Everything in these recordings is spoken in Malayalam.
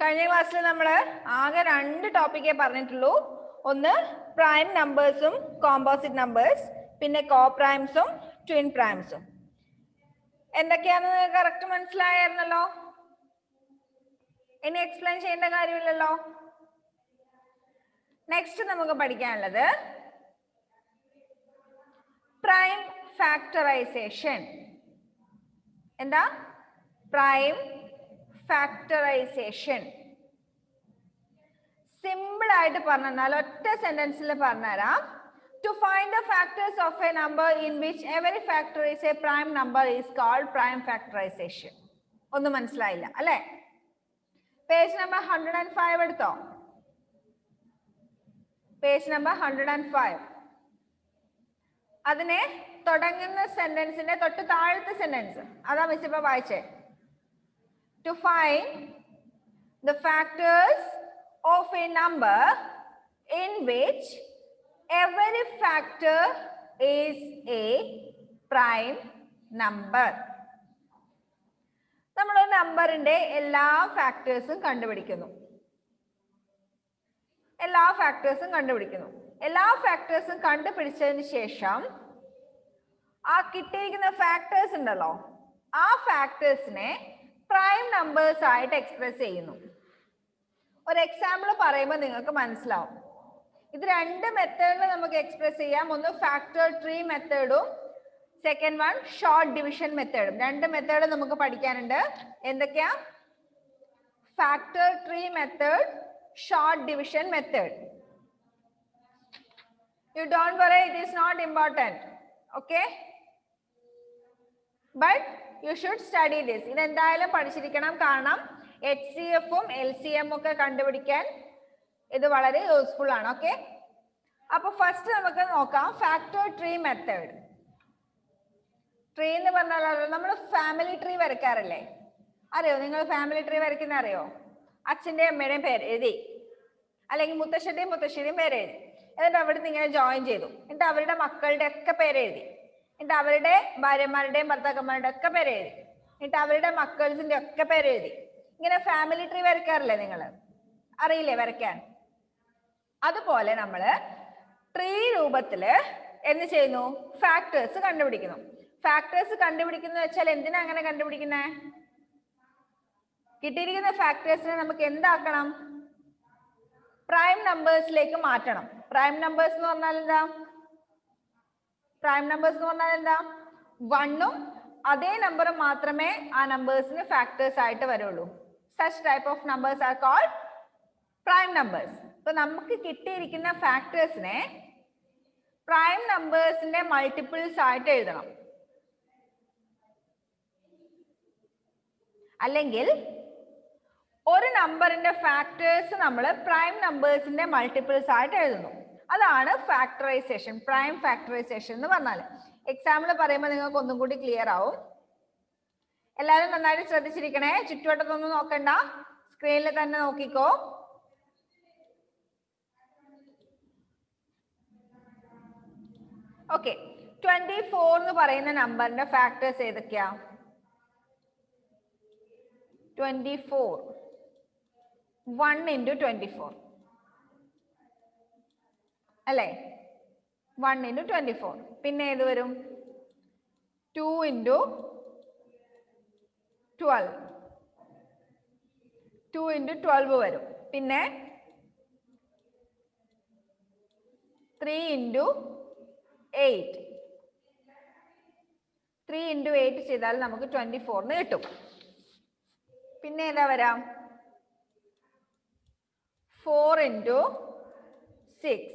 കഴിഞ്ഞ ക്ലാസ്സിൽ നമ്മൾ ആകെ 2 ടോപ്പിക്കേ പറഞ്ഞിട്ടുള്ളൂ. ഒന്ന് പ്രൈം നമ്പേഴ്സും കോമ്പോസിറ്റ് നമ്പേഴ്സ്, പിന്നെ കോ പ്രൈംസും ട്വിൻ പ്രൈംസും. എന്തൊക്കെയാണെന്ന് കറക്റ്റ് മനസ്സിലായിരുന്നല്ലോ? ഇനി എക്സ്പ്ലെയിൻ ചെയ്യേണ്ട കാര്യമില്ലല്ലോ. നെക്സ്റ്റ് നമുക്ക് പഠിക്കാനുള്ളത് പ്രൈം ഫാക്ടറൈസേഷൻ. എന്താ? Prime factorisation. സിമ്പിൾ ആയിട്ട് പറഞ്ഞാൽ ഒറ്റ സെന്റൻസിൽ പറഞ്ഞുതരാം. To find the factors of a number in which every factor is a prime number is called prime factorization. ഒന്നും മനസ്സിലായില്ല അല്ലേ? പേജ് നമ്പർ 105 എടുത്തോ. Page number 105. അതിനെ തുടങ്ങുന്ന സെന്റൻസിന്റെ തൊട്ട് താഴത്തെ സെന്റൻസ് അതാ മിസ് ഇപ്പൊ വായിച്ചേ. To find the factors of a number in which every factor is a prime number. നമ്മൾ ഒരു നമ്പറിന്റെ എല്ലാ ഫാക്ടേഴ്സും കണ്ടുപിടിക്കുന്നു. എല്ലാ ഫാക്ടേഴ്സും കണ്ടുപിടിച്ചതിന് ശേഷം ആ കിട്ടിയിരിക്കുന്ന ഫാക്ടേഴ്സ് ഉണ്ടല്ലോ, ആ ഫാക്ടേഴ്സിനെ പ്രൈം നമ്പേഴ്സ് ആയിട്ട് എക്സ്പ്രസ് ചെയ്യുന്നു. ഒരു എക്സാമ്പിൾ പറയുമ്പോൾ നിങ്ങൾക്ക് മനസ്സിലാവും. ഇത് 2 മെത്തേഡിൽ നമുക്ക് എക്സ്പ്രസ് ചെയ്യാം. ഒന്ന് ഫാക്ടർ ട്രീ മെത്തേഡും സെക്കൻഡ് വൺ ഷോർട്ട് ഡിവിഷൻ മെത്തേഡും. 2 മെത്തേഡ് നമുക്ക് പഠിക്കാനുണ്ട്. എന്തൊക്കെയാ? Factor tree method, short division method. You don't worry, it is not important. Okay? But you should study this. ഇത് എന്തായാലും പഠിച്ചിരിക്കണം. കാരണം HCFും LCM ഒക്കെ കണ്ടുപിടിക്കാൻ ഇത് വളരെ യൂസ്ഫുൾ ആണ്. ഓക്കെ, അപ്പൊ ഫസ്റ്റ് നമുക്ക് നോക്കാം ഫാക്ടർ ട്രീ മെത്തേഡ്. ട്രീ എന്ന് പറഞ്ഞാൽ നമ്മൾ ഫാമിലി ട്രീ വരയ്ക്കാറില്ലേ? അറിയോ? നിങ്ങൾ ഫാമിലി ട്രീ വരയ്ക്കുന്ന അറിയോ? അച്ഛൻ്റെയും അമ്മയുടെയും പേര് എഴുതി, അല്ലെങ്കിൽ മുത്തശ്ശിയുടെയും പേര് എഴുതി, എന്നിട്ട് അവിടുന്ന് ഇങ്ങനെ ജോയിൻ ചെയ്തു, എന്നിട്ട് അവരുടെ മക്കളുടെ ഒക്കെ പേര് എഴുതി, എന്നിട്ട് അവരുടെ ഭാര്യമാരുടെയും ഭർത്താക്കന്മാരുടെ ഒക്കെ പേര് എഴുതി, എന്നിട്ട് അവരുടെ മക്കൾസിന്റെ ഒക്കെ പേര് എഴുതി. ഇങ്ങനെ ഫാമിലി ട്രീ വരയ്ക്കാറില്ലേ? നിങ്ങൾ അറിയില്ലേ വരയ്ക്കാൻ? അതുപോലെ നമ്മള് ട്രീ രൂപത്തില് എന്ത് ചെയ്യുന്നു? ഫാക്ടേഴ്സ് കണ്ടുപിടിക്കുന്നു. ഫാക്ടേഴ്സ് കണ്ടുപിടിക്കുന്ന വെച്ചാൽ എന്തിനാ അങ്ങനെ കണ്ടുപിടിക്കുന്നത്? കിട്ടിയിരിക്കുന്ന ഫാക്ടേഴ്സിനെ നമുക്ക് എന്താക്കണം? പ്രൈം നമ്പേഴ്സിലേക്ക് മാറ്റണം. പ്രൈം നമ്പേഴ്സ് എന്ന് പറഞ്ഞാൽ എന്താ? 1ഉം അതേ നമ്പർ മാത്രമേ ആ നമ്പേഴ്സിന് ഫാക്ടേഴ്സ് ആയിട്ട് വരുള്ളൂ. Such type of numbers are called prime numbers. ഇപ്പൊ നമുക്ക് കിട്ടിയിരിക്കുന്ന ഫാക്ടേഴ്സിനെ പ്രൈം നമ്പേഴ്സിന്റെ മൾട്ടിപ്പിൾസ് ആയിട്ട് എഴുതണം. അല്ലെങ്കിൽ ഒരു നമ്പറിന്റെ ഫാക്ടേഴ്സ് നമ്മൾ പ്രൈം നമ്പേഴ്സിന്റെ മൾട്ടിപ്പിൾസ് ആയിട്ട് എഴുതുന്നു. അതാണ് ഫാക്ടറൈസേഷൻ, പ്രൈം ഫാക്ടറൈസേഷൻ എന്ന് പറഞ്ഞാൽ. എക്സാമ്പിൾ പറയുമ്പോൾ നിങ്ങൾക്ക് ഒന്നും കൂടി ക്ലിയർ ആവും. എല്ലാവരും നന്നായിട്ട് ശ്രദ്ധിച്ചിരിക്കണേ. ചുറ്റുവട്ടത്തൊന്നും നോക്കണ്ട, സ്ക്രീനിൽ തന്നെ നോക്കിക്കോ. ഓക്കെ, 24 എന്ന് പറയുന്ന നമ്പറിന്റെ ഫാക്ടേഴ്സ് ഏതൊക്കെയാ? 24 1 into 24 അല്ലേ? 1 into 24. പിന്നെ ഏത് വരും? 2 into 12. 2 into 12 വരും. പിന്നെ 3 into 8. 3 into 8 ചെയ്താൽ നമുക്ക് 24 കിട്ടും. പിന്നെ ഏതാ വരാം? 4 into 6.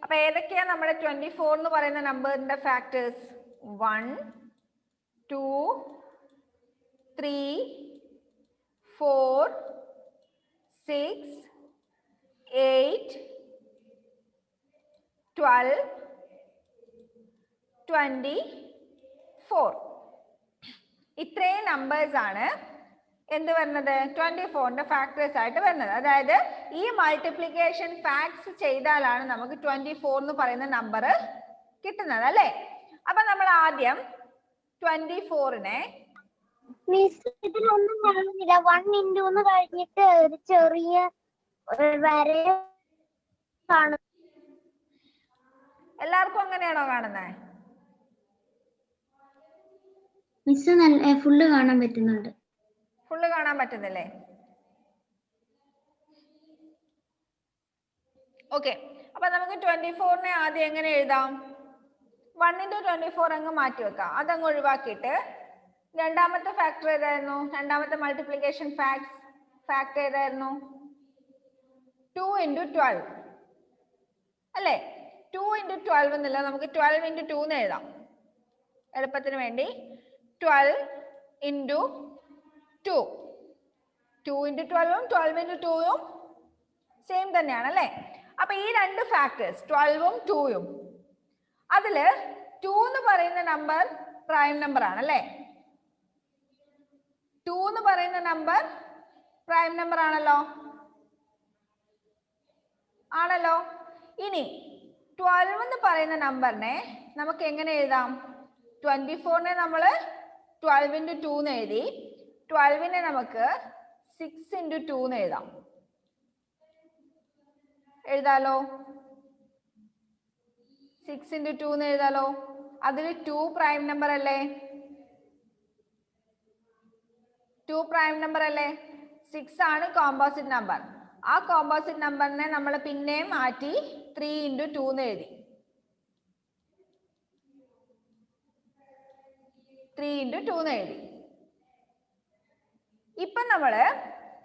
അപ്പൊ ഏതൊക്കെയാ നമ്മുടെ 24 എന്ന് പറയുന്ന നമ്പറിന്റെ ഫാക്ടേഴ്സ്? 1 2 3 4 6 8 12 24. ഇത്രയും നമ്പേഴ്സ് ആണ് എന്ത് വരുന്നത്? 24ന്റെ ഫാക്ടേഴ്സ് ആയിട്ട് വരുന്നത്. അതായത് ഈ മൾട്ടിപ്ലിക്കേഷൻ ഫാക്ട്സ് ചെയ്താലാണ് നമുക്ക് 24 എന്ന് പറയുന്ന നമ്പർ കിട്ടുന്നത് അല്ലേ? അപ്പൊ നമ്മൾ ആദ്യം 24നെ മിസ് ഇതിലൊന്നും കാണുന്നില്ല. 1 into എന്ന് കഴിഞ്ഞിട്ട് ഒരു ചെറിയ വര കാണും. എല്ലാവർക്കും അങ്ങനെയാണോ കാണുന്നത്? മിസ് ഫുള്ള് കാണാൻ പറ്റുന്നുണ്ട്. ഫുള്ള് കാണാൻ പറ്റുന്നില്ലേ? ഓക്കെ, അപ്പൊ നമുക്ക് 24നെ ആദ്യം എങ്ങനെ എഴുതാം? 1 into 24 അങ്ങ് മാറ്റി വെക്കാം. അതങ്ങ് ഒഴിവാക്കിയിട്ട് രണ്ടാമത്തെ ഫാക്ടർ ഏതായിരുന്നു? രണ്ടാമത്തെ മൾട്ടിപ്ലിക്കേഷൻ ഫാക്ടർ ഏതായിരുന്നു? 2 into 12 അല്ലേ? 2 into 12 എന്നില്ല, നമുക്ക് 12 into 2 എന്ന് എഴുതാം എളുപ്പത്തിന് വേണ്ടി. 12 into 2. 2 into 12ഉം 12 into 2ഉം സെയിം തന്നെയാണ് അല്ലേ? അപ്പൊ ഈ രണ്ട് ഫാക്ടേഴ്സ് 12ഉം 2ഉം, അതില് 2 എന്ന് പറയുന്ന നമ്പർ പ്രൈം നമ്പർ ആണ് അല്ലേ? 2 എന്ന് പറയുന്ന നമ്പർ പ്രൈം നമ്പർ ആണല്ലോ. ഇനി 12 എന്ന് പറയുന്ന നമ്പറിനെ നമുക്ക് എങ്ങനെ എഴുതാം? 24നെ നമ്മൾ 12 into 2 എന്ന് എഴുതി, 12നെ നമുക്ക് 6 into 2 എന്ന് എഴുതാലോ. 6 into 2 എന്ന് എഴുതാലോ. അതിൽ 2 പ്രൈം നമ്പർ അല്ലേ? 2 പ്രൈം നമ്പർ അല്ലേ? 6 ആണ് കോമ്പോസിറ്റ് നമ്പർ. ആ കോമ്പോസിറ്റ് നമ്പറിനെ നമ്മൾ പിന്നെയും മാറ്റി 3 into 2 എന്ന് എഴുതി. 3 into 2 എന്ന് എഴുതി. ഇപ്പൊ നമ്മള്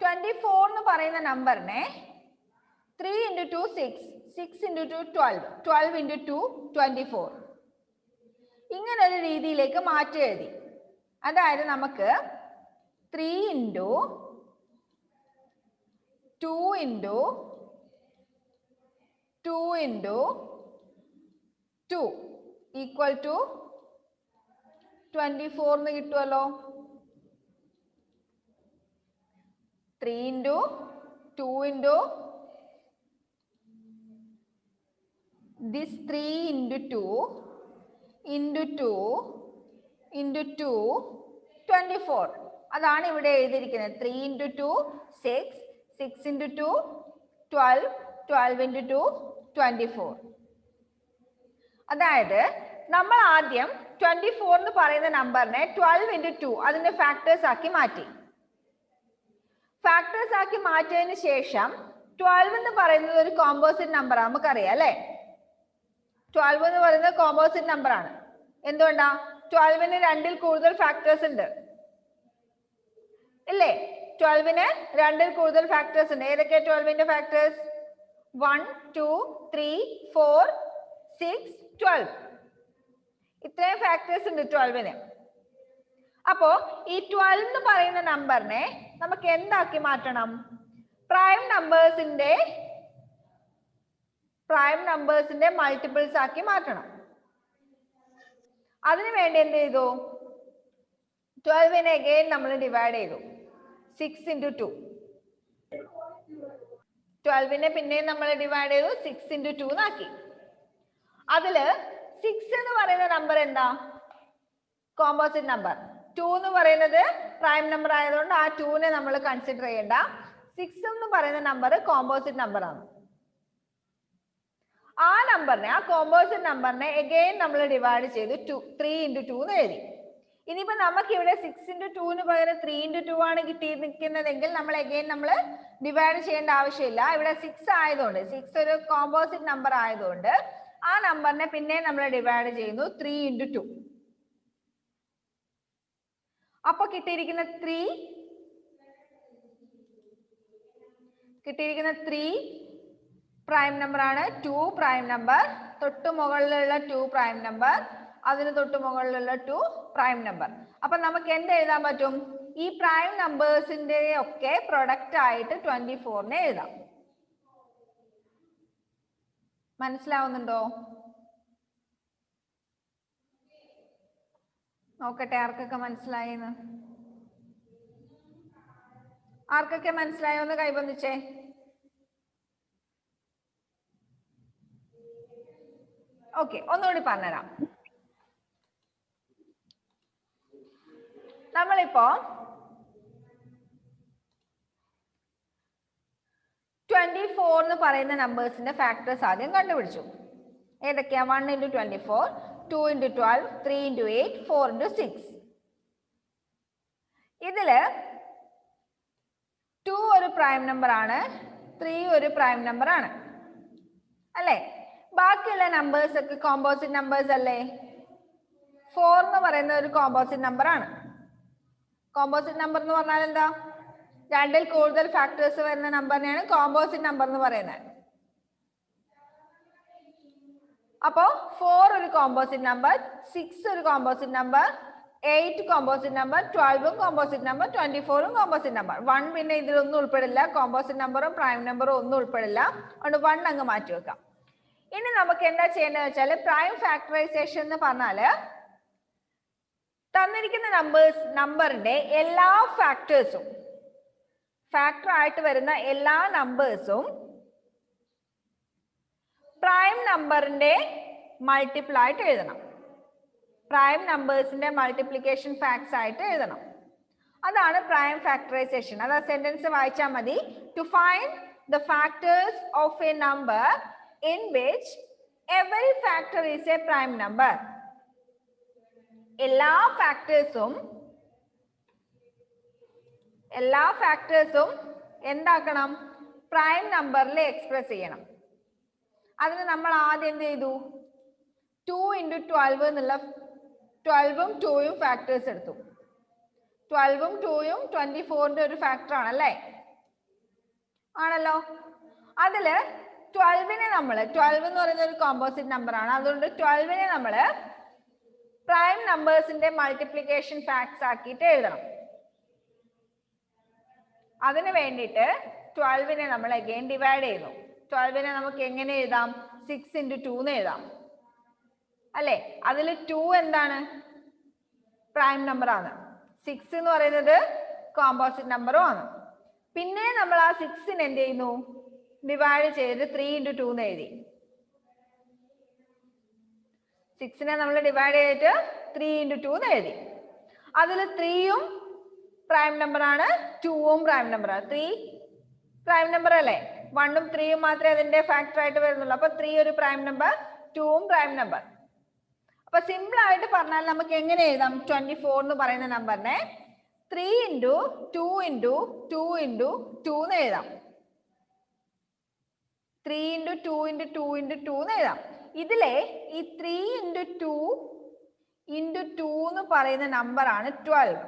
24 എന്ന് പറയുന്ന നമ്പറിനെ 3 into 2 6, 6 into 2 12, 12 into 2 24 ഇങ്ങനെ ഒരു രീതിയിലേക്ക് മാറ്റി എഴുതി. അതായത് നമുക്ക് 3 into 2 into 2 into 2 equal to 24 എന്ന് കിട്ടുമല്ലോ. 3 into 2 into this 3 into 2 into 2 into 2 24. അതാണ് ഇവിടെ എഴുതിയിരിക്കുന്നത്. 3 into 2 6, 6 into 2 12, 12 into 2 24. അതായത് നമ്മൾ ആദ്യം 24 എന്ന് പറയുന്ന നമ്പറിനെ 12 into 2 അതിന്റെ ഫാക്ടേഴ്സ് ആക്കി മാറ്റി. ഫാക്ടേഴ്സ് ആക്കി മാറ്റിയതിന് ശേഷം 12 എന്ന് പറയുന്നത് ഒരു കോമ്പോസിറ്റ് നമ്പർ ആണ്, നമുക്കറിയാം അല്ലേ? 12 എന്ന് പറയുന്നത് കോമ്പോസിറ്റ് നമ്പർ ആണ്. എന്തുകൊണ്ടാ? 12ന് 2ൽ കൂടുതൽ ഫാക്ടേഴ്സ് ഉണ്ട് ഇല്ലേ? 12ന് 2ൽ കൂടുതൽ ഫാക്ടേഴ്സ് ഉണ്ട്. ഏതൊക്കെയാ 12ന്റെ ഫാക്ടേഴ്സ്? 1 2 3 4 6 12. ഇത്രയും ഫാക്ടേഴ്സ് ഉണ്ട് 12ന്. അപ്പോ ഈ 12 എന്ന് പറയുന്ന നമ്പറിനെ നമുക്ക് എന്താക്കി മാറ്റണം? പ്രൈം നമ്പേഴ്സിന്റെ മൾട്ടിപ്പിൾസ് ആക്കി മാറ്റണം. അതിനു വേണ്ടി എന്ത് ചെയ്തു? 12നെ അഗൈൻ നമ്മൾ ഡിവൈഡ് ചെയ്തു 6 into 2. 12നെ പിന്നെയും നമ്മൾ ഡിവൈഡ് ചെയ്തു 6 into 2 എന്നാക്കി. അതില് 6 എന്ന് പറയുന്ന നമ്പർ എന്താ? Composite number. 2 എന്ന് പറയുന്നത് പ്രൈം നമ്പർ ആയതുകൊണ്ട് ആ 2നെ നമ്മൾ കൺസിഡർ ചെയ്യണ്ട. 6 എന്ന് പറയുന്ന നമ്പർ കോമ്പോസിറ്റ് നമ്പർ ആണ്. ആ നമ്പറിനെ, ആ കോമ്പോസിറ്റ് നമ്പറിനെ അഗൈൻ നമ്മൾ ഡിവൈഡ് ചെയ്തു 3 into 2 എന്ന് എഴുതി. ഇനിയിപ്പോ നമുക്ക് ഇവിടെ 6 into 2ന് പകരം 3 into 2 ആണ് കിട്ടിയിരിക്കുന്നതെങ്കിൽ നമ്മൾ അഗൈൻ ഡിവൈഡ് ചെയ്യേണ്ട ആവശ്യമില്ല. ഇവിടെ 6 ആയതുകൊണ്ട്, 6 ഒരു കോമ്പോസിറ്റ് നമ്പർ ആയതുകൊണ്ട് ആ നമ്പറിനെ പിന്നെ നമ്മൾ ഡിവൈഡ് ചെയ്യുന്നു 3 into 2. അപ്പൊ കിട്ടിയിരിക്കുന്ന 3 പ്രൈം നമ്പർ ആണ്. 2 പ്രൈം നമ്പർ, തൊട്ട് മുകളിലുള്ള 2 പ്രൈം നമ്പർ, അതിന് തൊട്ട് മുകളിലുള്ള 2 പ്രൈം നമ്പർ. അപ്പൊ നമുക്ക് എന്ത് എഴുതാൻ പറ്റും? ഈ പ്രൈം നമ്പേഴ്സിന്റെ ഒക്കെ പ്രൊഡക്റ്റ് ആയിട്ട് 24നെ എഴുതാം. മനസ്സിലാവുന്നുണ്ടോ? നോക്കട്ടെ ആർക്കൊക്കെ മനസ്സിലായെന്ന്. ആർക്കൊക്കെ മനസ്സിലായോ എന്ന് കൈബന്ധിച്ചേ. ഓക്കെ, ഒന്നുകൂടി പറഞ്ഞുതരാം. നമ്മളിപ്പോ 24 എന്ന് പറയുന്ന നമ്പേഴ്സിന്റെ ഫാക്ടേഴ്സ് ആദ്യം കണ്ടുപിടിച്ചു. ഏതൊക്കെയാ? 1 into 24, 2 into 12, 3 into 8, 4 into 6. ഇതില് 2 ഒരു പ്രൈം നമ്പർ ആണ്, 3 ഒരു പ്രൈം നമ്പർ ആണ് അല്ലേ? ബാക്കിയുള്ള നമ്പേഴ്സ് ഒക്കെ കോമ്പോസിറ്റ് നമ്പേഴ്സ് അല്ലേ? 4 എന്ന് പറയുന്ന ഒരു കോമ്പോസിറ്റ് നമ്പർ ആണ്. കോമ്പോസിറ്റ് നമ്പർ എന്ന് പറഞ്ഞാൽ എന്താ? രണ്ടിൽ കൂടുതൽ ഫാക്ടേഴ്സ് വരുന്ന നമ്പറിനെയാണ് കോമ്പോസിറ്റ് നമ്പർ എന്ന് പറയുന്നത്. അപ്പോ 4 ഒരു കോമ്പോസിറ്റ് നമ്പർ, 6 ഒരു composite number, 8 composite number, 12 composite number, 24 composite number. 1 പിന്നെ ഇതിലൊന്നും ഉൾപ്പെടില്ല, കോമ്പോസിറ്റ് നമ്പറും പ്രൈം നമ്പറും ഒന്നും ഉൾപ്പെടില്ല. അതുകൊണ്ട് 1 അങ്ങ് മാറ്റി വെക്കാം. ഇനി നമുക്ക് എന്താ ചെയ്യേണ്ടത് വെച്ചാൽ പ്രൈം ഫാക്ടറൈസേഷൻ എന്ന് പറഞ്ഞാല് തന്നിരിക്കുന്ന നമ്പറിന്റെ എല്ലാ ഫാക്ടേഴ്സും, ഫാക്ടർ ആയിട്ട് വരുന്ന എല്ലാ നമ്പേഴ്സും പ്രൈം നമ്പറിന്റെ മൾട്ടിപ്പിൾ ആയിട്ട് എഴുതണം. പ്രൈം നമ്പേഴ്സിന്റെ മൾട്ടിപ്ലിക്കേഷൻ ഫാക്ട്സ് ആയിട്ട് എഴുതണം. അതാണ് പ്രൈം ഫാക്ടറൈസേഷൻ. അത് സെന്റൻസ് വായിച്ചാൽ മതി. To find the factors of a number in which every factor is a prime number. എല്ലാ ഫാക്ടേഴ്സും എന്താക്കണം? പ്രൈം നമ്പറിൽ എക്സ്പ്രസ് ചെയ്യണം. അതിന് നമ്മൾ ആദ്യം എന്ത് ചെയ്തു? 2 into 12 എന്നുള്ള 12ഉം 2ഉം ഫാക്ടേഴ്സ് എടുത്തു. 12ഉം 2ഉം 24ന്റെ ഒരു ഫാക്ടർ ആണല്ലേ? ആണല്ലോ. അതില് 12നെ നമ്മൾ, 12 എന്ന് പറയുന്ന ഒരു കോമ്പോസിറ്റ് നമ്പർ ആണ്, അതുകൊണ്ട് 12നെ നമ്മൾ പ്രൈം നമ്പേഴ്സിന്റെ മൾട്ടിപ്ലിക്കേഷൻ ഫാക്ട്സ് ആക്കിയിട്ട് എഴുതണം. അതിന് വേണ്ടിയിട്ട് 12നെ നമ്മൾ അഗൈൻ ഡിവൈഡ് ചെയ്യുന്നു. 12നെ നമുക്ക് എങ്ങനെ എഴുതാം? 6 into 2 എന്ന് എഴുതാം അല്ലേ? അതിൽ 2 എന്താണ്? പ്രൈം നമ്പർ ആണ്. 6 എന്ന് പറയുന്നത് കോമ്പോസിറ്റ് നമ്പറും ആണ്. പിന്നെ നമ്മൾ ആ 6നെ എന്ത് ചെയ്യുന്നു? ഡിവൈഡ് ചെയ്ത് 3 into 2 എന്ന് എഴുതി. 6നെ നമ്മൾ ഡിവൈഡ് ചെയ്തിട്ട് 3 into 2 എന്ന് എഴുതി. അതിൽ 3ഉം പ്രൈം നമ്പർ ആണ്, 2ഉം പ്രൈം നമ്പർ ആണ്. 3 പ്രൈം നമ്പർ അല്ലേ? 1ഉം 3ഉം മാത്രമേ അതിന്റെ ഫാക്ടർ ആയിട്ട് വരുന്നുള്ളൂ. അപ്പൊ 3 ഒരു പ്രൈം നമ്പർ, 2ഉം പ്രൈം നമ്പർ. അപ്പൊ സിമ്പിൾ ആയിട്ട് പറഞ്ഞാൽ നമുക്ക് എങ്ങനെ എഴുതാം? 24 എന്ന് പറയുന്ന നമ്പറിനെ 3 into 2 into 2 into 2 എന്ന് എഴുതാം. 3 into 2 into 2 into 2 എന്ന് എഴുതാം. ഇതിലെ ഈ 3 into 2 into 2 എന്ന് പറയുന്ന നമ്പർ ആണ് 12.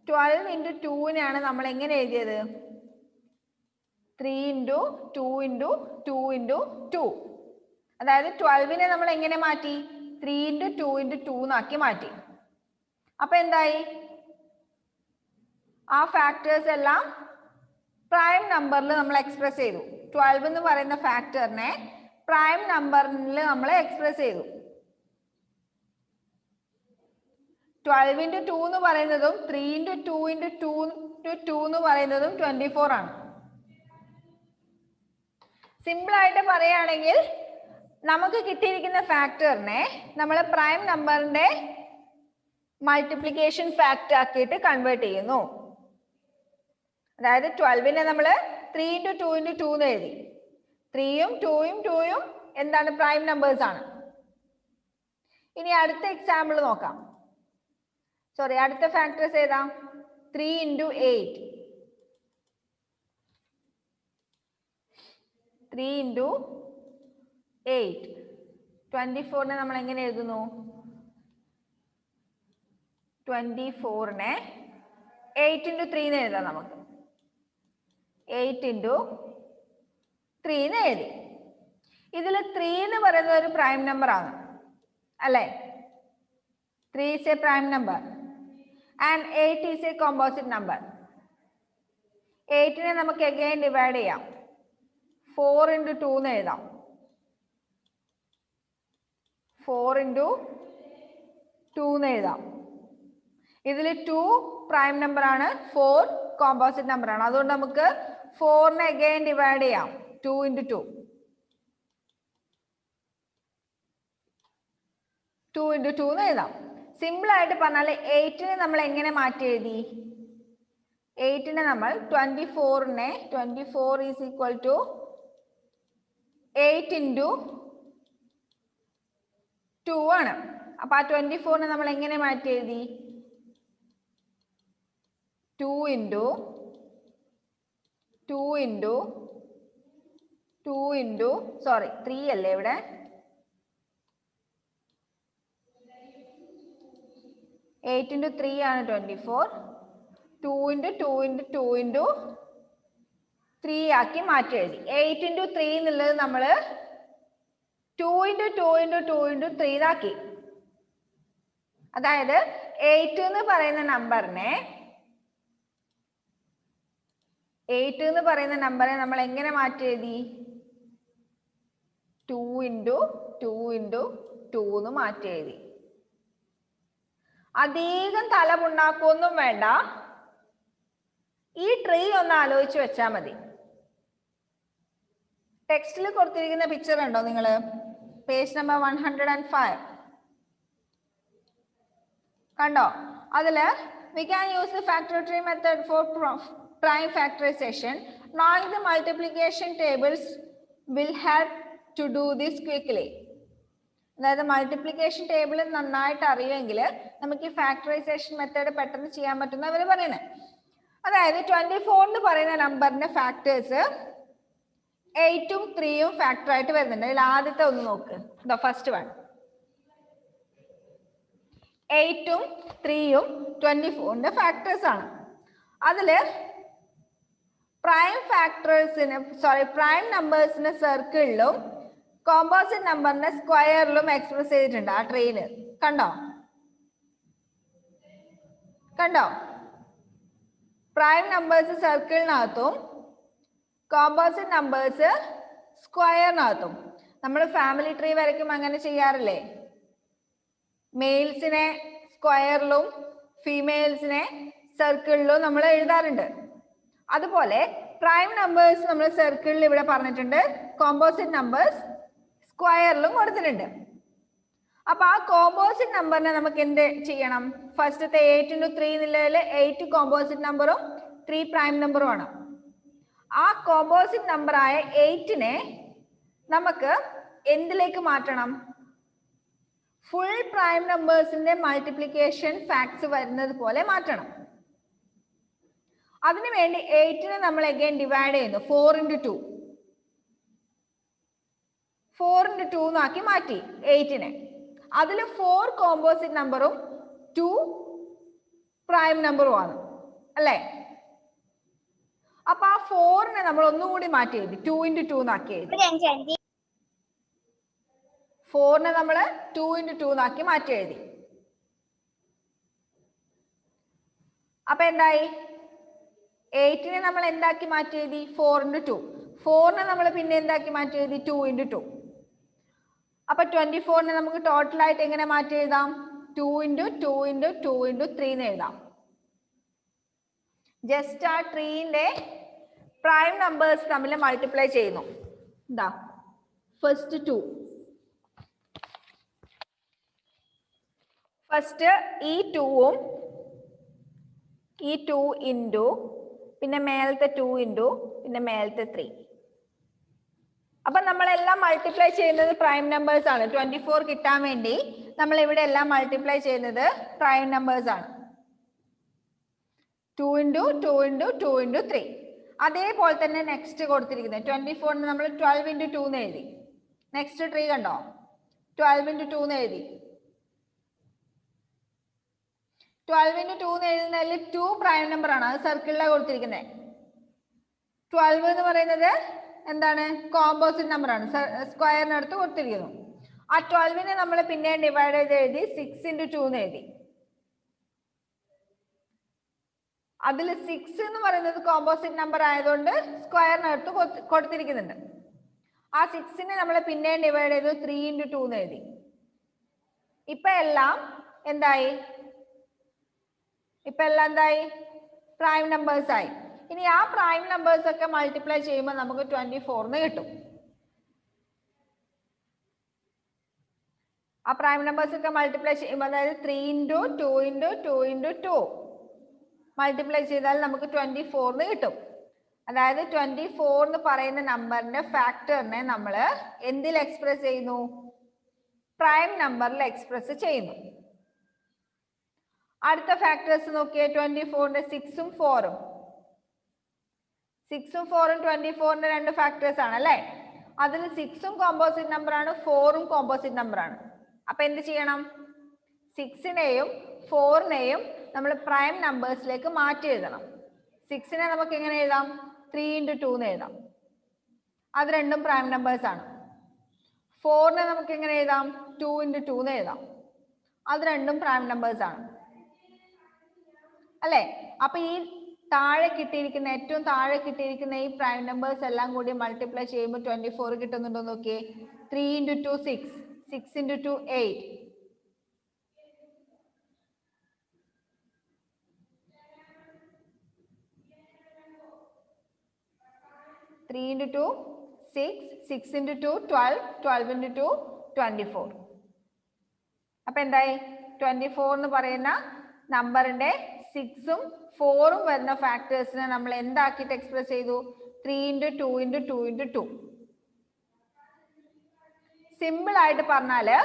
12 into 2നെയാണ് നമ്മൾ എങ്ങനെ എഴുതിയത്? 3 into 2 into 2 into 2. അതായത് 12നെ നമ്മൾ എങ്ങനെ മാറ്റി? 3 into 2 into 2 എന്നാക്കി മാറ്റി. അപ്പൊ എന്തായി? ആ ഫാക്ടേഴ്സ് എല്ലാം പ്രൈം നമ്പറിൽ നമ്മൾ എക്സ്പ്രസ് ചെയ്തു. 12 എന്ന് പറയുന്ന ഫാക്ടറിനെ പ്രൈം നമ്പറിൽ നമ്മൾ എക്സ്പ്രസ് ചെയ്തു. 12 into 2 എന്ന് പറയുന്നതും 3 into 2 into 2 into 2 എന്ന് പറയുന്നതും 24 ആണ്. സിമ്പിൾ ആയിട്ട് പറയുകയാണെങ്കിൽ നമുക്ക് കിട്ടിയിരിക്കുന്ന ഫാക്ടറിനെ നമ്മൾ പ്രൈം നമ്പറിന്റെ മൾട്ടിപ്ലിക്കേഷൻ ഫാക്ടർ ആക്കിയിട്ട് കൺവേർട്ട് ചെയ്യുന്നു. അതായത് 12നെ നമ്മൾ 3 into 2 into 2 എന്ന് എഴുതി. 3ഉം 2ഉം എന്താണ്? പ്രൈം നമ്പേഴ്സ് ആണ്. ഇനി അടുത്ത എക്സാമ്പിൾ നോക്കാം. സോറി, അടുത്ത ഫാക്ടേഴ്സ് ഏതാ? 3 into 8. 3 into 8. 24നെ നമ്മൾ എങ്ങനെ എഴുതുന്നു? 24നെ 8 into 3 എന്ന് എഴുതാം നമുക്ക്. 8 into 3 എന്ന് എഴുതി. ഇതിൽ 3 എന്ന് പറയുന്നത് ഒരു പ്രൈം നമ്പർ ആണ് അല്ലേ? 3 is a prime number and 8 is a composite number. 8നെ നമുക്ക് again ഡിവൈഡ് ചെയ്യാം. 4 into 2 എന്ന് എഴുതാം. 4 into 2 എന്ന് എഴുതാം. ഇതിൽ 2 പ്രൈം നമ്പർ ആണ്, 4 കോമ്പോസിറ്റ് നമ്പർ ആണ്. അതുകൊണ്ട് നമുക്ക് 4നെ again ഡിവൈഡ് ചെയ്യാം. 2 into 2. 2 into 2 എന്ന് എഴുതാം. സിമ്പിൾ ആയിട്ട് പറഞ്ഞാൽ 8നെ നമ്മൾ എങ്ങനെ മാറ്റി എഴുതി? 8നെ നമ്മൾ 24 ഈസ് ഈക്വൽ ടു 8 into 2 ആണ്. അപ്പൊ ആ 24നെ നമ്മൾ എങ്ങനെ മാറ്റി എഴുതി? 2 into 3 അല്ലേ ഇവിടെ? 8 into 3 ആണ് 24. 2 into 2 into 2 into 3 ആക്കി മാറ്റി എഴുതി. 8 into 3 എന്നുള്ളത് നമ്മൾ 2 into 2 into 2 into 3 ആക്കി. അതായത് 8 എന്ന് പറയുന്ന നമ്പറെ നമ്മൾ എങ്ങനെ മാറ്റി എഴുതി? 2 into 2 into 2 എന്ന് മാറ്റി എഴുതി. അധികം തലമുണ്ടാക്കൊന്നും വേണ്ട, ഈ ട്രീ ഒന്ന് ആലോചിച്ച് വെച്ചാൽ മതി. ടെക്സ്റ്റിൽ കൊടുത്തിരിക്കുന്ന പിക്ചർ ഉണ്ടോ നിങ്ങൾ? പേജ് നമ്പർ 105 കണ്ടോ? അതില് we can use the factory method for prime factorization. Knowing the multiplication tables will help to do this quickly. അതായത് മൾട്ടിപ്ലിക്കേഷൻ ടേബിൾ നന്നായിട്ട് അറിയുമെങ്കിൽ നമുക്ക് ഈ ഫാക്ടറൈസേഷൻ മെത്തേഡ് പെട്ടെന്ന് ചെയ്യാൻ പറ്റുന്ന അവർ പറയുന്നത്. അതായത് 24 എന്ന് പറയുന്ന നമ്പറിന്റെ ഫാക്ടേഴ്സ് 8ഉം 3ഉം ഫാക്ടർ ആയിട്ട് വരുന്നുണ്ട്. അതിൽ ആദ്യത്തെ ഒന്ന് നോക്ക്, ഫസ്റ്റ് വൺ. 8ഉം 3ഉം 24ന്റെ ഫാക്ടേഴ്സ് ആണ്. അതില് പ്രൈം നമ്പേഴ്സിന്റെ സർക്കിളിലും കോമ്പോസിറ്റ് നമ്പറിന്റെ സ്ക്വയറിലും എക്സ്പ്രസ് ചെയ്തിട്ടുണ്ട് ആ ട്രീയില്. കണ്ടോ? പ്രൈം നമ്പേഴ്സ് സർക്കിളിനകത്തും കോമ്പോസിറ്റ് നമ്പേഴ്സ് സ്ക്വയറിനകത്തും. നമ്മൾ ഫാമിലി ട്രീ വരയ്ക്കും അങ്ങനെ ചെയ്യാറില്ലേ? മെയിൽസിനെ സ്ക്വയറിലും ഫീമെയിൽസിനെ സർക്കിളിലും നമ്മൾ എഴുതാറുണ്ട്. അതുപോലെ പ്രൈം നമ്പേഴ്സ് നമ്മൾ സർക്കിളിൽ ഇവിടെ പറഞ്ഞിട്ടുണ്ട്, കോമ്പോസിറ്റ് നമ്പേഴ്സ് സ്ക്വയറിലും കൊടുത്തിട്ടുണ്ട്. അപ്പൊ ആ കോമ്പോസിറ്റ് നമ്പറിനെ നമുക്ക് എന്ത് ചെയ്യണം? ഫസ്റ്റത്തെ 8 into 3 എന്നുള്ളതിൽ 8 കോമ്പോസിറ്റ് നമ്പറും 3 പ്രൈം നമ്പറും ആണ്. ആ കോമ്പോസിറ്റ് നമ്പറായ 8നെ നമുക്ക് എന്തിലേക്ക് മാറ്റണം? ഫുൾ പ്രൈം നമ്പേഴ്സിന്റെ മൾട്ടിപ്ലിക്കേഷൻ ഫാക്ട്സ് വരുന്നത് പോലെ മാറ്റണം. അതിനുവേണ്ടി 8നെ നമ്മൾ അഗൈൻ ഡിവൈഡ് ചെയ്യുന്നു. 4 into 2 എന്നാക്കി മാറ്റി 8നെ. അതിൽ 4 കോമ്പോസിറ്റ് നമ്പറും 2 പ്രൈം നമ്പറും ആണ് അല്ലേ? അപ്പൊ ആ 4നെ നമ്മൾ ഒന്നുകൂടി മാറ്റി എഴുതി, 2 into 2 എന്നാക്കി എഴുതി. 4നെ നമ്മൾ 2 into 2 എന്നാക്കി മാറ്റി എഴുതി. അപ്പൊ എന്തായി? 8നെ നമ്മൾ എന്താക്കി മാറ്റി എഴുതി? 4 into 2. 4നെ നമ്മൾ പിന്നെ എന്താക്കി മാറ്റി എഴുതി? 2 into 2. അപ്പൊ 24നെ നമുക്ക് ടോട്ടൽ ആയിട്ട് എങ്ങനെ മാറ്റി എഴുതാം? 2 into 2 into 2 into 3 എന്ന് എഴുതാം. ജസ്റ്റ് ആ ട്രീന്റെ പ്രൈം നമ്പേഴ്സ് തമ്മിൽ മൾട്ടിപ്ലൈ ചെയ്യുന്നു. എന്താ ഫസ്റ്റ് 2, ഫസ്റ്റ് ഈ 2ഉം ഈ 2 ഇൻറ്റു പിന്നെ മേലത്തെ 2 ഇൻറ്റു പിന്നെ മേലത്തെ 3. അപ്പൊ നമ്മളെല്ലാം മൾട്ടിപ്ലൈ ചെയ്യുന്നത് പ്രൈം നമ്പേഴ്സ് ആണ്. 24 കിട്ടാൻ വേണ്ടി നമ്മൾ ഇവിടെ എല്ലാം മൾട്ടിപ്ലൈ ചെയ്യുന്നത് പ്രൈം നമ്പേഴ്സ് ആണ്. 2 into 2 into 2 into 3. അതേപോലെ തന്നെ നെക്സ്റ്റ് കൊടുത്തിരിക്കുന്നത് 24ന് നമ്മൾ 12 into 2 എന്ന് എഴുതി. നെക്സ്റ്റ് ട്രീ കണ്ടോ? 12 into 2 എന്ന് എഴുതി. 12 into 2 എന്ന് എഴുതുന്നതിൽ 2 പ്രൈം നമ്പർ ആണ്, അത് സർക്കിളിലാണ് കൊടുത്തിരിക്കുന്നത്. 12 എന്ന് പറയുന്നത് എന്താണ്? കോമ്പോസിറ്റ് നമ്പർ ആണ്, സ്ക്വയറിനടുത്ത് കൊടുത്തിരിക്കുന്നു. ആ 12നെ നമ്മൾ പിന്നെ ഡിവൈഡ് ചെയ്ത് എഴുതി 6 into 2 എന്ന് എഴുതി. അതിൽ 6 എന്ന് പറയുന്നത് കോമ്പോസിറ്റ് നമ്പർ ആയതുകൊണ്ട് സ്ക്വയറിനടുത്ത് കൊടുത്തിരിക്കുന്നുണ്ട്. ആ 6നെ നമ്മൾ പിന്നെ ഡിവൈഡ് ചെയ്ത് 3 into 2 എന്ന് എഴുതി. ഇപ്പൊ എല്ലാം എന്തായി? പ്രൈം നമ്പേഴ്സ് ആയി. ഇനി ആ പ്രൈം നമ്പേഴ്സ് ഒക്കെ മൾട്ടിപ്ലൈ ചെയ്യുമ്പോൾ നമുക്ക് 24 എന്ന് കിട്ടും. ആ പ്രൈം നമ്പേഴ്സ് ഒക്കെ മൾട്ടിപ്ലൈ ചെയ്യുമ്പോൾ അതായത് 3 ഇൻറ്റു 2 ഇൻറ്റു 2 ഇൻറ്റു 2 മൾട്ടിപ്ലൈ ചെയ്താൽ നമുക്ക് 24 എന്ന് കിട്ടും. അതായത് 24 എന്ന് പറയുന്ന നമ്പറിന്റെ ഫാക്ടറിനെ നമ്മൾ എന്തിൽ എക്സ്പ്രസ് ചെയ്യുന്നു? പ്രൈം നമ്പറിൽ എക്സ്പ്രസ് ചെയ്യുന്നു. അടുത്ത ഫാക്ടേഴ്സ് നോക്കിയേ. 24ന്റെ 6ഉം 4ഉം 6ഉം 4ഉം 24ന്റെ രണ്ട് ഫാക്ടേഴ്സ് ആണ് അല്ലേ? അതിൽ 6ഉം കോമ്പോസിറ്റ് നമ്പർ ആണ്, 4ഉം കോമ്പോസിറ്റ് നമ്പർ ആണ്. അപ്പൊ എന്ത് ചെയ്യണം? 6നെയും 4നെയും നമ്മൾ പ്രൈം നമ്പേഴ്സിലേക്ക് മാറ്റി എഴുതണം. 6നെ നമുക്ക് എങ്ങനെ എഴുതാം? 3 ഇൻറ്റു 2 എന്ന് എഴുതാം. അത് രണ്ടും പ്രൈം നമ്പേഴ്സ് ആണ്. 4നെ നമുക്ക് എങ്ങനെ എഴുതാം? 2 ഇൻറ്റു 2 എന്ന് എഴുതാം. അത് രണ്ടും പ്രൈം നമ്പേഴ്സ് ആണ് അല്ലേ? അപ്പൊ ഈ താഴെ കിട്ടിയിരിക്കുന്ന ഏറ്റവും താഴെ കിട്ടിയിരിക്കുന്ന ഈ പ്രൈം നമ്പേഴ്സ് എല്ലാം കൂടി മൾട്ടിപ്ലൈ ചെയ്യുമ്പോൾ 24 കിട്ടുന്നുണ്ടോ നോക്കിയേ. 3 into 2 6, 6 into 2 8, 3 into 2 6, 6 into 2 12, 12 into 2 24. അപ്പൊ എന്തായി? 24 എന്ന് പറയുന്ന നമ്പറിന്റെ 6ഉം 4ഉം വരുന്ന ഫാക്ടേഴ്സിനെ നമ്മൾ എന്താക്കിയിട്ട് എക്സ്പ്രസ് ചെയ്തു? 3 into 2 into 2 into 2. സിമ്പിൾ ആയിട്ട് പറഞ്ഞാല്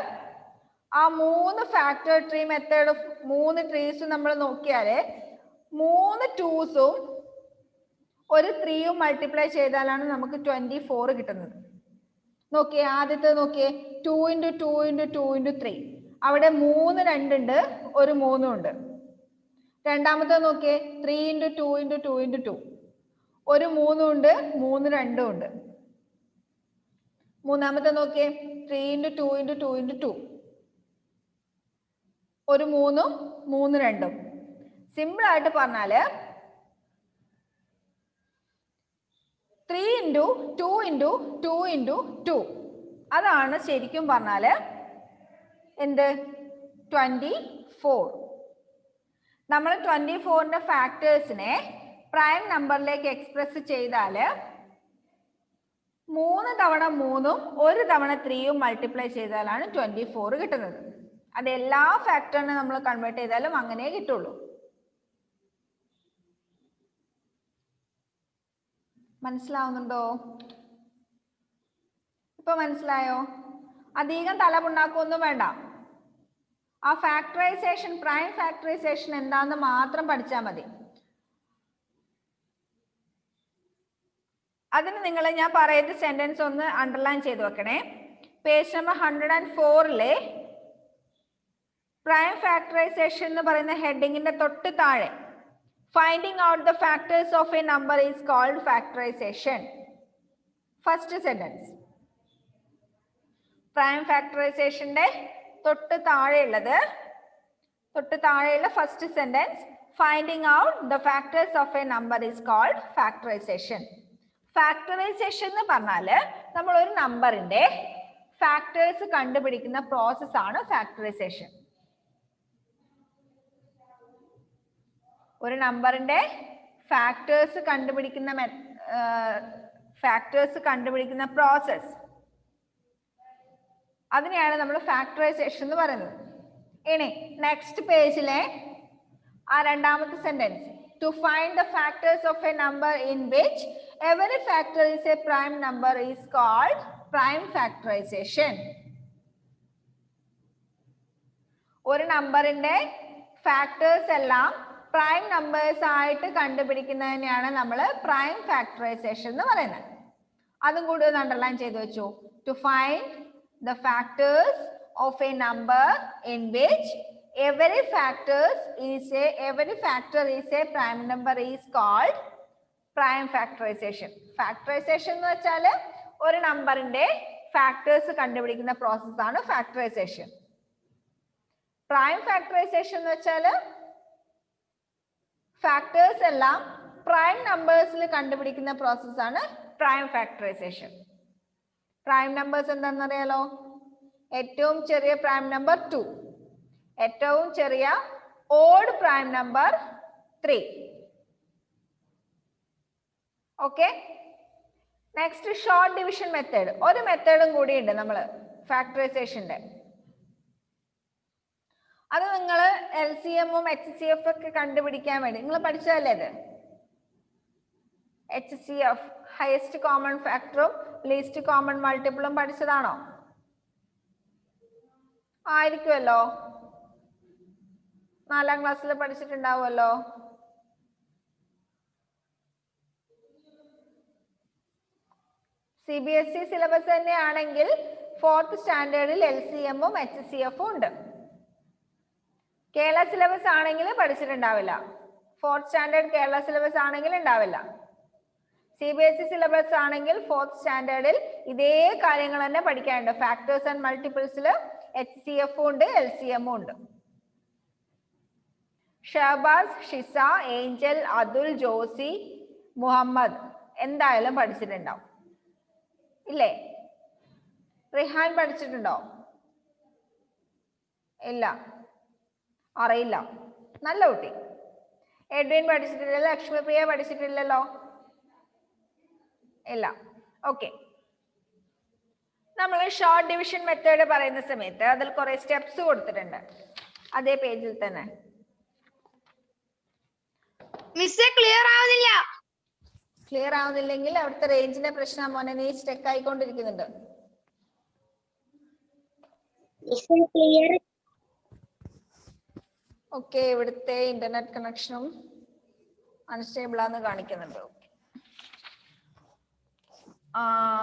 ആ 3 ഫാക്ടർ ട്രീ മെത്തേഡ് 3 ട്രീസും നമ്മൾ നോക്കിയാല് 3 2സും ഒരു 3ഉം മൾട്ടിപ്ലൈ ചെയ്താലാണ് നമുക്ക് 24 കിട്ടുന്നത്. നോക്കിയേ, ആദ്യത്തെ നോക്കിയേ 2 into 2 into 2 into 3. അവിടെ 3 2 ഉണ്ട്, ഒരു 3 ഉണ്ട്. രണ്ടാമത്തെ നോക്കിയേ 3 into 2 into 2 into 2. ഒരു 3 ഉണ്ട്, 3 2 ഉണ്ട്. മൂന്നാമത്തെ നോക്കിയേ 3 into 2 into 2 into 2. ഒരു 3ഉം 3 2ഉം. സിമ്പിൾ ആയിട്ട് പറഞ്ഞാല് 3 into 2 into 2 into 2. അതാണ് ശരിക്കും പറഞ്ഞാല് എന്ത്? 24. നമ്മൾ 24ന്റെ ഫാക്ടേഴ്സിനെ പ്രൈം നമ്പറിലേക്ക് എക്സ്പ്രസ് ചെയ്താല് 3 തവണ 3ഉം 1 തവണ 3ഉം മൾട്ടിപ്ലൈ ചെയ്താലാണ് 24 കിട്ടുന്നത്. അത് എല്ലാ ഫാക്ടറിനെ നമ്മൾ കൺവേർട്ട് ചെയ്താലും അങ്ങനെ കിട്ടുള്ളൂ. മനസ്സിലാവുന്നുണ്ടോ? ഇപ്പൊ മനസ്സിലായോ? അധികം തലപുണ്ണാക്കൊന്നും വേണ്ട. ആ ഫാക്ടറൈസേഷൻ, പ്രൈം ഫാക്ടറൈസേഷൻ എന്താന്ന് മാത്രം പഠിച്ചാൽ മതി. അതിന് നിങ്ങൾ ഞാൻ പറയുന്ന സെന്റൻസ് ഒന്ന് അണ്ടർലൈൻ ചെയ്ത് വെക്കണേ. പേജ് നമ്പർ 104ലെ പ്രൈം ഫാക്ടറൈസേഷൻ എന്ന് പറയുന്ന ഹെഡിങ്ങിന്റെ തൊട്ട് താഴെ finding out the factors of a number is called factorisation. First sentence prime ഫാക്ടറൈസേഷന്റെ തൊട്ട് താഴെയുള്ള first sentence finding out the factors of a number is called factorisation. Factorisation എന്ന് പറഞ്ഞാല് നമ്മൾ ഒരു നമ്പറിന്റെ ഫാക്ടേഴ്സ് കണ്ടുപിടിക്കുന്ന പ്രോസസ് ആണ് ഫാക്ടറൈസേഷൻ. ഒരു നമ്പറിന്റെ ഫാക്ടേഴ്സ് കണ്ടുപിടിക്കുന്ന പ്രോസസ്, അതിനെയാണ് നമ്മൾ ഫാക്ടറൈസേഷൻ എന്ന് പറയുന്നത്. ഇനി നെക്സ്റ്റ് പേജിലെ ആ രണ്ടാമത്തെ sentence, to find the factors of a number in which every factor is a prime number is called prime factorization. ഒരു നമ്പറിന്റെ ഫാക്ടേഴ്സ് എല്ലാം പ്രൈം നമ്പേഴ്സ് ആയിട്ട് കണ്ടുപിടിക്കുന്നതിനെയാണ് നമ്മൾ പ്രൈം ഫാക്ടറൈസേഷൻ എന്ന് പറയുന്നത്. അതും കൂടി ഒന്ന് അണ്ടർലൈൻ ചെയ്ത് വെച്ചു. To find the factors of a number in which every factor is a prime number is called prime factorization. Factorization എന്ന് വെച്ചാൽ ഒരു നമ്പറിന്റെ ഫാക്ടേഴ്സ് കണ്ടുപിടിക്കുന്ന പ്രോസസ് ആണ് ഫാക്ടറൈസേഷൻ. പ്രൈം ഫാക്ടറൈസേഷൻ എന്ന് വെച്ചാൽ ഫാക്ടേഴ്സ് എല്ലാം പ്രൈം നമ്പേഴ്സിൽ കണ്ടുപിടിക്കുന്ന പ്രോസസ് ആണ് പ്രൈം ഫാക്ടറൈസേഷൻ. പ്രൈം നമ്പേഴ്സ് എന്താണെന്നറിയാലോ? ഏറ്റവും ചെറിയ പ്രൈം നമ്പർ 2, ഏറ്റവും ചെറിയ odd prime number 3. Okay, next short division method. ഒരു മെത്തേഡും കൂടി ഉണ്ട് നമ്മൾ ഫാക്ടറൈസേഷന്റെ. അത് നിങ്ങൾ LCM-ഉം HCF ഒക്കെ കണ്ടുപിടിക്കാൻ വേണ്ടി നിങ്ങൾ പഠിച്ചതല്ലേ ഇത്? HCF ഹയസ്റ്റ് കോമൺ ഫാക്ടറും ലീസ്റ്റ് കോമൺ മൾട്ടിപ്പിളും പഠിച്ചതാണോ? ആയിരിക്കുമല്ലോ, 4ാം ക്ലാസ്സിൽ പഠിച്ചിട്ടുണ്ടാവുമല്ലോ. CBSE സിലബസ് തന്നെയാണെങ്കിൽ 4th സ്റ്റാൻഡേർഡിൽ LCM-ഉം HCF-ഉം ഉണ്ട്. കേരള സിലബസ് ആണെങ്കിൽ പഠിച്ചിട്ടുണ്ടാവില്ല. 4th സ്റ്റാൻഡേർഡ് കേരള സിലബസ് ആണെങ്കിൽ ഉണ്ടാവില്ല. CBSE സിലബസ് ആണെങ്കിൽ 4th സ്റ്റാൻഡേർഡിൽ ഇതേ കാര്യങ്ങൾ തന്നെ പഠിക്കാനുണ്ട്. ഫാക്ടേഴ്സ് ആൻഡ് മൾട്ടിപ്പിൾസിൽ HCF-ഉം ഉണ്ട്, LCM-ഉം ഉണ്ട്. ഷഹബാസ്, ഷിസ, ഏഞ്ചൽ, അതുൽ, ജോസി, മുഹമ്മദ് എന്തായാലും പഠിച്ചിട്ടുണ്ടാവും ഇല്ലേ? റിഹാൻ പഠിച്ചിട്ടുണ്ടോ? ഇല്ല, അറിയില്ല. നല്ല കുട്ടി. എഡ്വിൻ പഠിച്ചിട്ടില്ലല്ലോ. ലക്ഷ്മിപ്രിയ പഠിച്ചിട്ടില്ലല്ലോ. ഇല്ല. ഓക്കെ. നമ്മൾ ഷോർട്ട് ഡിവിഷൻ മെത്തേഡ് പറയുന്ന സമയത്ത് അതിൽ കുറെ സ്റ്റെപ്സ് കൊടുത്തിട്ടുണ്ട് അതേ പേജിൽ തന്നെ. മിസ്സേ ക്ലിയർ ആവുന്നില്ല. ക്ലിയർ ആവുന്നില്ലെങ്കിൽ അവിടുത്തെ റേഞ്ചിന്റെ പ്രശ്നം മോനെ, നീ സ്റ്റക്ക് ആയിക്കൊണ്ടിരിക്കുന്നുണ്ട്. ഓക്കെ, ഇവിടുത്തെ ഇന്റർനെറ്റ് കണക്ഷനും അൺസ്റ്റേബിൾ ആണെന്ന് കാണിക്കുന്നുണ്ട്.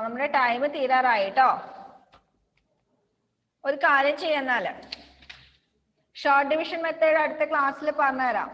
നമ്മുടെ ടൈം തീരാറായി കേട്ടോ. ഒരു കാര്യം ചെയ്യാന്നാല് ഷോർട്ട് ഡിവിഷൻ മെത്തേഡ് അടുത്ത ക്ലാസ്സിൽ പറഞ്ഞുതരാം.